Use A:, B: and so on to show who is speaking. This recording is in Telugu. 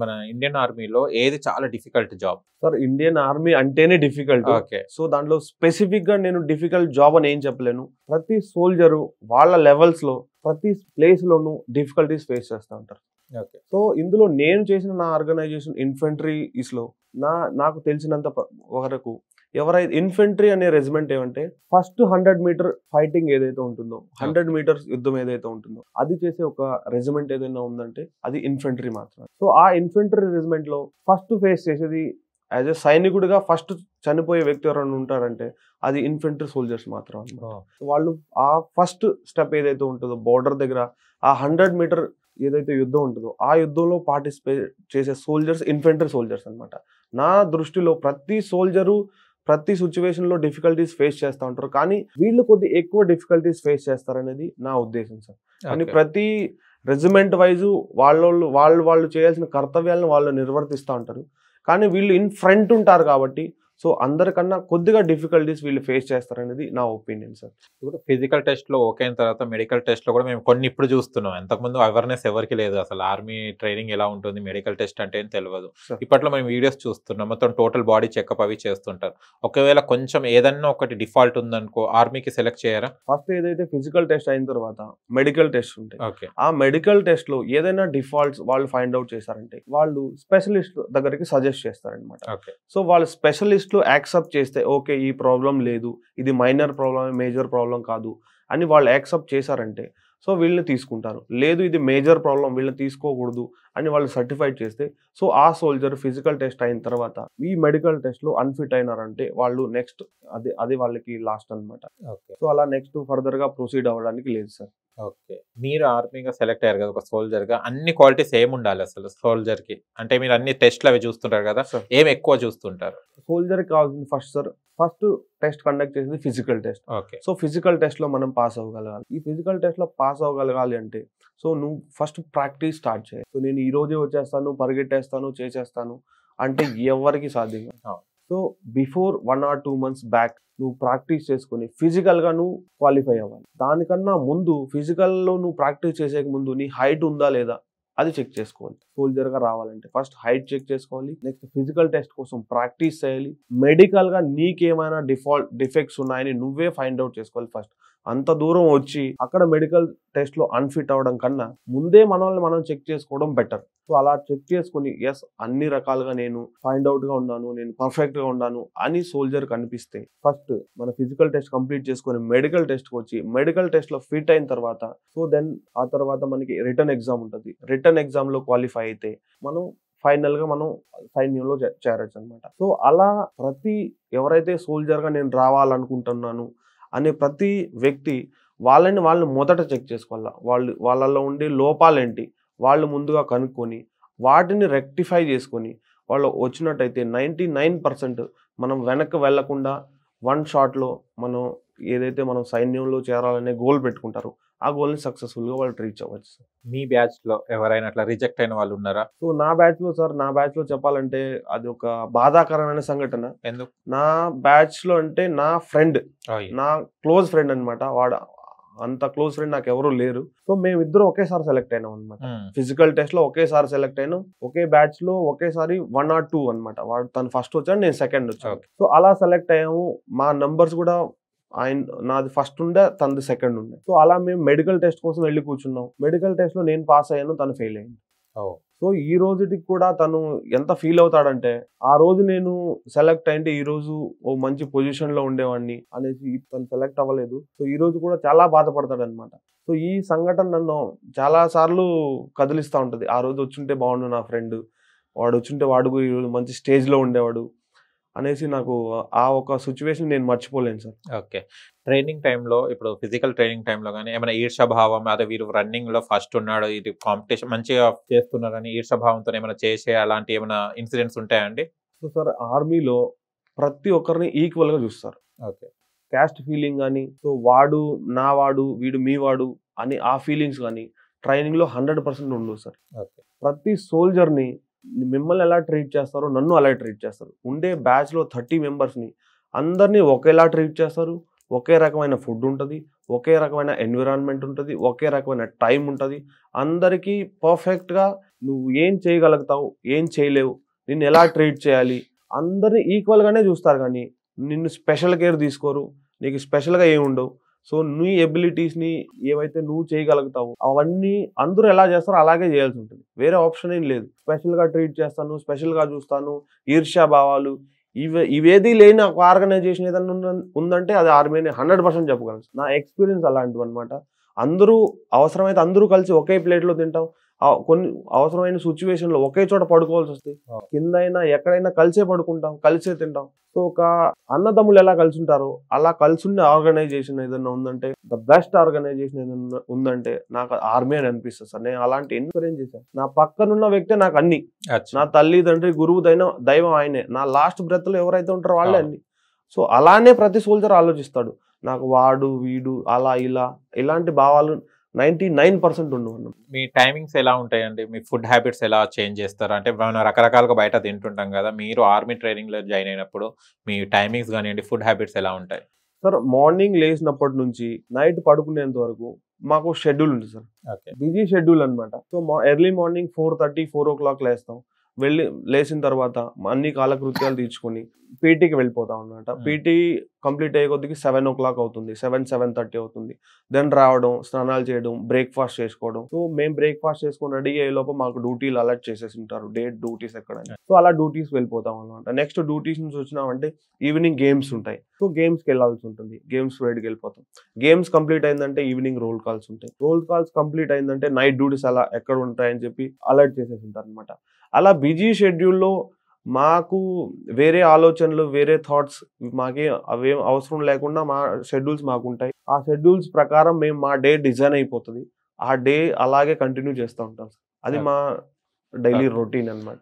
A: మన ఇండియన్ ఆర్మీలో ఏది చాలా difficult job?
B: Sir Indian army అంటేనే డిఫికల్ట్.
A: ఓకే.
B: సో దాంట్లో స్పెసిఫిక్ గా నేను డిఫికల్ట్ జాబ్ అని ఏం చెప్పలేను. ప్రతి సోల్జరు వాళ్ళ లెవెల్స్ లో ప్రతి ప్లేస్ లోనూ డిఫికల్టీస్ ఫేస్ చేస్తూ ఉంటారు.
A: ఓకే.
B: సో ఇందులో నేను చేసిన నా ఆర్గనైజేషన్ ఇన్ఫెంట్రీస్ లో నాకు తెలిసినంత వరకు ఎవరైతే ఇన్ఫెంట్రీ అనే రెజిమెంట్ ఏమంటే ఫస్ట్ 100 మీటర్ ఫైటింగ్ ఏదైతే ఉంటుందో 100 మీటర్స్ యుద్ధం ఏదైతే ఉంటుందో అది చేసే ఒక రెజిమెంట్ ఏదైనా ఉందంటే అది ఇన్ఫెంట్రీ మాత్రమే. సో ఆ ఇన్ఫెంట్రీ రెజిమెంట్ లో ఫస్ట్ ఫేస్ చేసేది యాజ్ ఎ సైనికుడిగా ఫస్ట్ చనిపోయే వ్యక్తి ఎవరైనా ఉంటారంటే అది ఇన్ఫెంట్రీ సోల్జర్స్ మాత్రం. వాళ్ళు ఆ ఫస్ట్ స్టెప్ ఏదైతే ఉంటుందో బోర్డర్ దగ్గర ఆ 100 మీటర్ ఏదైతే యుద్ధం ఉంటుందో ఆ యుద్ధంలో పార్టిసిపేట్ చేసే సోల్జర్స్ ఇన్ఫెంట్రీ సోల్జర్స్ అనమాట. నా దృష్టిలో ప్రతి సోల్జరు ప్రతి సిచ్యువేషన్ లో డిఫికల్టీస్ ఫేస్ చేస్తూ ఉంటారు, కానీ వీళ్ళు కొద్ది ఎక్కువ డిఫికల్టీస్ ఫేస్ చేస్తారనేది నా ఉద్దేశం సార్. కానీ ప్రతి రెజిమెంట్ వైజు వాళ్ళు చేయాల్సిన కర్తవ్యాలను వాళ్ళు నిర్వర్తిస్తూ ఉంటారు, కానీ వీళ్ళు ఇన్ ఫ్రంట్ ఉంటారు కాబట్టి సో అందరికన్నా కొద్దిగా డిఫికల్టీస్ వీళ్ళు ఫేస్ చేస్తారనేది నా ఒపీనియన్ సార్.
A: ఇప్పుడు ఫిజికల్ టెస్ట్ లో ఓకే అయిన తర్వాత మెడికల్ టెస్ట్ లో కూడా మేము కొన్ని ఇప్పుడు చూస్తున్నాం. ఎంతకుముందు అవేర్నెస్ ఎవరికి లేదు, అసలు ఆర్మీ ట్రైనింగ్ ఎలా ఉంటుంది, మెడికల్ టెస్ట్ అంటే ఏం తెలియదు. ఇప్పట్లో మేము వీడియోస్ చూస్తున్నాం, మొత్తం టోటల్ బాడీ చెకప్ అవి చేస్తుంటారు. ఒకవేళ కొంచెం ఏదన్నా ఒకటి డిఫాల్ట్ ఉందనుకో ఆర్మీకి సెలెక్ట్ చేయరా?
B: ఫస్ట్ ఏదైతే ఫిజికల్ టెస్ట్ అయిన తర్వాత మెడికల్ టెస్ట్ ఉంటాయి.
A: ఓకే.
B: ఆ మెడికల్ టెస్ట్ లో ఏదైనా డిఫాల్ట్స్ వాళ్ళు ఫైండ్ అవుట్ చేశారంటే వాళ్ళు స్పెషలిస్ట్ దగ్గరికి సజెస్ట్ చేస్తారనమాట.
A: ఓకే.
B: సో వాళ్ళు స్పెషలిస్ట్ యాక్సెప్ట్ చేస్తే ఓకే ఈ ప్రాబ్లం లేదు, ఇది మైనర్ ప్రాబ్లం మేజర్ ప్రాబ్లం కాదు అని వాళ్ళు యాక్సెప్ట్ చేశారంటే సో వీళ్ళని తీసుకుంటారు. లేదు ఇది మేజర్ ప్రాబ్లం వీళ్ళని తీసుకోకూడదు అని వాళ్ళు సర్టిఫైడ్ చేస్తే సో ఆ సోల్జర్ ఫిజికల్ టెస్ట్ అయిన తర్వాత ఈ మెడికల్ టెస్ట్ లో అన్ఫిట్ అయినారంటే వాళ్ళు నెక్స్ట్ అది వాళ్ళకి లాస్ట్ అనమాట. సో అలా నెక్స్ట్ ఫర్దర్ గా ప్రొసీడ్ అవ్వడానికి లేదు సార్.
A: ఓకే. మీరు ఆర్మీగా సెలెక్ట్ అయ్యారు కదా ఒక సోల్జర్ గా, అన్ని క్వాలిటీస్ ఏమి ఉండాలి అసలు సోల్జర్ కి? అంటే మీరు అన్ని టెస్ట్లు అవి చూస్తుంటారు కదా, ఏం ఎక్కువ చూస్తుంటారు?
B: సోల్జర్ కి కావాల్సింది ఫస్ట్ టెస్ట్ కండక్ట్ చేసేది physical test.
A: Okay.
B: So physical test లో మనం పాస్ అవ్వగలగాలి. ఈ ఫిజికల్ టెస్ట్ లో పాస్ అవ్వగలగాలి అంటే సో నువ్వు ఫస్ట్ ప్రాక్టీస్ స్టార్ట్ చేయాలి. సో నేను ఈ రోజే వచ్చేస్తాను, పరిగెట్టేస్తాను, చేసేస్తాను అంటే ఎవరికి సాధ్యం కాదు. So before 1 or 2 months back నువ్వు ప్రాక్టీస్ చేసుకుని ఫిజికల్ గా నువ్వు క్వాలిఫై అవ్వాలి. దానికన్నా ముందు ఫిజికల్ లో నువ్వు ప్రాక్టీస్ చేసే ముందు నీ హైట్ ఉందా లేదా అది చెక్ చేసుకోవాలి. సోల్జర్ గా రావాలంటే ఫస్ట్ హైట్ చెక్ చేసుకోవాలి, నెక్స్ట్ ఫిజికల్ టెస్ట్ కోసం ప్రాక్టీస్ చేయాలి, మెడికల్ గా నీకేమైనా డిఫెక్ట్స్ ఉన్నాయని నువ్వే ఫైండ్ అవుట్ చేసుకోవాలి. ఫస్ట్ అంత దూరం వచ్చి అక్కడ మెడికల్ టెస్ట్ లో అన్ఫిట్ అవడం కన్నా ముందే మనల్ని మనం చెక్ చేసుకోవడం బెటర్. సో అలా చెక్ చేసుకుని ఎస్ అన్ని రకాలుగా నేను ఫైండ్ అవుట్ గా ఉన్నాను, నేను పర్ఫెక్ట్ గా ఉన్నాను అని సోల్జర్ కనిపిస్తే ఫస్ట్ మన ఫిజికల్ టెస్ట్ కంప్లీట్ చేసుకుని మెడికల్ టెస్ట్ కి వచ్చి మెడికల్ టెస్ట్ లో ఫిట్ అయిన తర్వాత సో దెన్ ఆ తర్వాత మనకి రిటర్న్ ఎగ్జామ్ ఉంటుంది. రిటర్న్ ఎగ్జామ్ లో క్వాలిఫై అయితే మనం ఫైనల్ గా మనం సైన్యంలో చేరొచ్చు అనమాట. సో అలా ప్రతి ఎవరైతే సోల్జర్ గా నేను రావాలనుకుంటున్నాను అనే ప్రతి వ్యక్తి వాళ్ళని మొదట చెక్ చేసుకోవాలా. వాళ్ళలో ఉండే లోపాలేంటి వాళ్ళు ముందుగా కనుక్కొని వాటిని రెక్టిఫై చేసుకొని వాళ్ళు వచ్చినట్టయితే 99% మనం వెనక్కి వెళ్లకుండా 1 షాట్లో మనం ఏదైతే మనం సైన్యంలో చేరాలనే గోల్ పెట్టుకుంటారో ఆ గోల్ని సక్సెస్ఫుల్గా వాళ్ళు రీచ్ అవ్వచ్చు.
A: మీ బ్యాచ్ లో ఎవరైనా అట్లా రిజెక్ట్ అయిన వాళ్ళు ఉన్నారా?
B: సో నా బ్యాచ్ లో చెప్పాలంటే అది ఒక బాధాకరమైన సంఘటన.
A: ఎందుకు?
B: నా బ్యాచ్ లో అంటే నా ఫ్రెండ్, నా క్లోజ్ ఫ్రెండ్ అనమాట. వాడు అంత క్లోజ్ ఫ్రెండ్ నాకు ఎవరు లేరు. సో మేమిద్దరం ఒకేసారి సెలెక్ట్ అయినాం అనమాట. ఫిజికల్ టెస్ట్ లో ఒకేసారి సెలెక్ట్ అయినాం, ఒకే బ్యాచ్ లో ఒకేసారి 1 or 2 అనమాట. వాడు తను ఫస్ట్ వచ్చాడు, నేను సెకండ్ వచ్చాను. సో అలా సెలెక్ట్ అయ్యాము. మా నంబర్స్ కూడా నాది ఫస్ట్ ఉండే, తనది సెకండ్ ఉండే. సో అలా మేము మెడికల్ టెస్ట్ కోసం వెళ్ళి కూర్చున్నాం. మెడికల్ టెస్ట్ లో నేను పాస్ అయ్యాను, తను ఫెయిల్ అయ్యింది. సో ఈ రోజుకి కూడా తను ఎంత ఫీల్ అవుతాడంటే ఆ రోజు నేను సెలెక్ట్ అయితే ఈ రోజు ఓ మంచి పొజిషన్ లో ఉండేవాడిని అనేసి తను సెలెక్ట్ అవ్వలేదు. సో ఈ రోజు కూడా చాలా బాధపడతాడు అనమాట. సో ఈ సంఘటన నన్ను చాలా సార్లు కదిలిస్తూ ఉంటది. ఆ రోజు వచ్చుంటే బాగుండు నా ఫ్రెండ్, వాడు వచ్చుంటే వాడు ఈ రోజు మంచి స్టేజ్ లో ఉండేవాడు అనేసి నాకు ఆ ఒక సిచ్యువేషన్ నేను మర్చిపోలేను సార్.
A: ఓకే. ట్రైనింగ్ టైంలో ఇప్పుడు ఫిజికల్ ట్రైనింగ్ టైంలో కానీ ఏమైనా ఈర్షాభావం, అదే వీరు రన్నింగ్ లో ఫస్ట్ ఉన్నాడు, ఇది కాంపిటీషన్ మంచిగా చేస్తున్నారని ఈర్షాభావంతో ఏమైనా చేసే అలాంటి ఏమైనా ఇన్సిడెంట్స్ ఉంటాయండి?
B: సో సార్ ఆర్మీలో ప్రతి ఒక్కరిని ఈక్వల్ గా చూస్తారు.
A: ఓకే.
B: క్యాస్ట్ ఫీలింగ్ కానీ సో వాడు నా వాడు వీడు మీ వాడు అని ఆ ఫీలింగ్స్ కానీ ట్రైనింగ్ లో 100% ఉండవు సార్.
A: ఓకే.
B: ప్రతి సోల్జర్ని మిమ్మల్ని ఎలా ట్రీట్ చేస్తారో నన్ను అలా ట్రీట్ చేస్తారు. ఉండే బ్యాచ్ లో 30 మెంబర్స్ని అందరినీ ఒకేలా ట్రీట్ చేస్తారు. ఒకే రకమైన ఫుడ్ ఉంటుంది, ఒకే రకమైన ఎన్విరాన్మెంట్ ఉంటుంది, ఒకే రకమైన టైం ఉంటుంది. అందరికీ పర్ఫెక్ట్గా నువ్వు ఏం చేయగలుగుతావు, ఏం చేయలేవు, నిన్ను ఎలా ట్రీట్ చేయాలి, అందరినీ ఈక్వల్గానే చూస్తారు. కానీ నిన్ను స్పెషల్ కేర్ తీసుకోరు, నీకు స్పెషల్గా ఏమి ఉండవు. సో నీ ఎబిలిటీస్ని ఏవైతే నువ్వు చేయగలుగుతావు అవన్నీ అందరూ ఎలా చేస్తారో అలాగే చేయాల్సి ఉంటుంది. వేరే ఆప్షన్ ఏం లేదు. స్పెషల్గా ట్రీట్ చేస్తాను, స్పెషల్గా చూస్తాను, ఈర్ష్యా భావాలు ఇవేది లేని ఒక ఆర్గనైజేషన్ ఏదైనా ఉందంటే అది ఆర్మీని 100% చెప్పగలను. నా ఎక్స్పీరియన్స్ అలాంటివి అనమాట. అందరూ అవసరమైతే అందరూ కలిసి ఒకే ప్లేట్లో తింటాం. కొన్ని అవసరమైన సిచ్యువేషన్లో ఒకే చోట పడుకోవాల్సి వస్తుంది. కిందైనా ఎక్కడైనా కలిసే పడుకుంటాం, కలిసే తింటాం. సో ఒక అన్నదమ్ములు ఎలా కలిసి ఉంటారో అలా కలిసి ఉండే ఆర్గనైజేషన్ ఏదైనా ఉందంటే, ద బెస్ట్ ఆర్గనైజేషన్ ఏదైనా ఉందంటే నాకు ఆర్మీ అని అనిపిస్తుంది సార్. నేను అలాంటి ఎన్కరేజ్ చేశాను. నా పక్కనున్న వ్యక్తే నాకు అన్ని. నా తల్లిదండ్రి, గురువు, దైవం ఆయనే. నా లాస్ట్ బ్రెత్ లో ఎవరైతే ఉంటారో వాళ్ళే అన్ని. సో అలానే ప్రతి సోల్జర్ ఆలోచిస్తాడు. నాకు వాడు వీడు అలా ఇలా ఇలాంటి భావాలు 99% ఉండవు.
A: మీ టైమింగ్స్ ఎలా ఉంటాయండి? మీ ఫుడ్ హ్యాబిట్స్ ఎలా చేంజ్ చేస్తారు? అంటే మనం రకరకాలుగా బయట తింటుంటాం కదా, మీరు ఆర్మీ ట్రైనింగ్లో జాయిన్ అయినప్పుడు మీ టైమింగ్స్ కానివ్వండి, ఫుడ్ హ్యాబిట్స్ ఎలా ఉంటాయి?
B: సార్ మార్నింగ్ లేచినప్పటి నుంచి నైట్ పడుకునేంత వరకు మాకు షెడ్యూల్ ఉంటుంది సార్. బిజీ షెడ్యూల్ అనమాట. సో ఎర్లీ మార్నింగ్ 4:30, 4 o'clock లేస్తాం. లేచిన తర్వాత అన్ని కాలకృత్యాలు తీర్చుకొని పీటీకి వెళ్ళిపోతాం అనమాట. పీటీ కంప్లీట్ అయ్యే కొద్దికి 7 o'clock అవుతుంది, 7:30 అవుతుంది. దెన్ రావడం, స్నానాలు చేయడం, బ్రేక్ఫాస్ట్ చేసుకోవడం. సో మేము బ్రేక్ఫాస్ట్ చేసుకొని రెడీ అయ్యే లోపల మాకు డ్యూటీలు అలర్ట్ చేసేసి ఉంటారు, డేట్ డ్యూటీస్ ఎక్కడైనా. సో అలా డ్యూటీస్ వెళ్ళిపోతాం అనమాట. నెక్స్ట్ డ్యూటీస్ నుంచి వచ్చినామంటే ఈవినింగ్ గేమ్స్ ఉంటాయి. సో గేమ్స్కి వెళ్ళాల్సి ఉంటుంది. గేమ్స్ రైడ్కి వెళ్ళిపోతాం. గేమ్స్ కంప్లీట్ అయిందంటే ఈవినింగ్ రోల్ కాల్స్ ఉంటాయి. రోల్ కాల్స్ కంప్లీట్ అయిందంటే నైట్ డ్యూటీస్ అలా ఎక్కడ ఉంటాయని చెప్పి అలర్ట్ చేసేసి ఉంటారు అనమాట. అలా బిజీ షెడ్యూల్లో మాకు వేరే ఆలోచనలు, వేరే థాట్స్ మాకే అవేం అవసరం లేకుండా మా షెడ్యూల్స్ మాకు ఉంటాయి. ఆ షెడ్యూల్స్ ప్రకారం మేము మా డే డిజైన్ అయిపోతుంది. ఆ డే అలాగే కంటిన్యూ చేస్తూ ఉంటాం. అది మా డైలీ రొటీన్ అనమాట.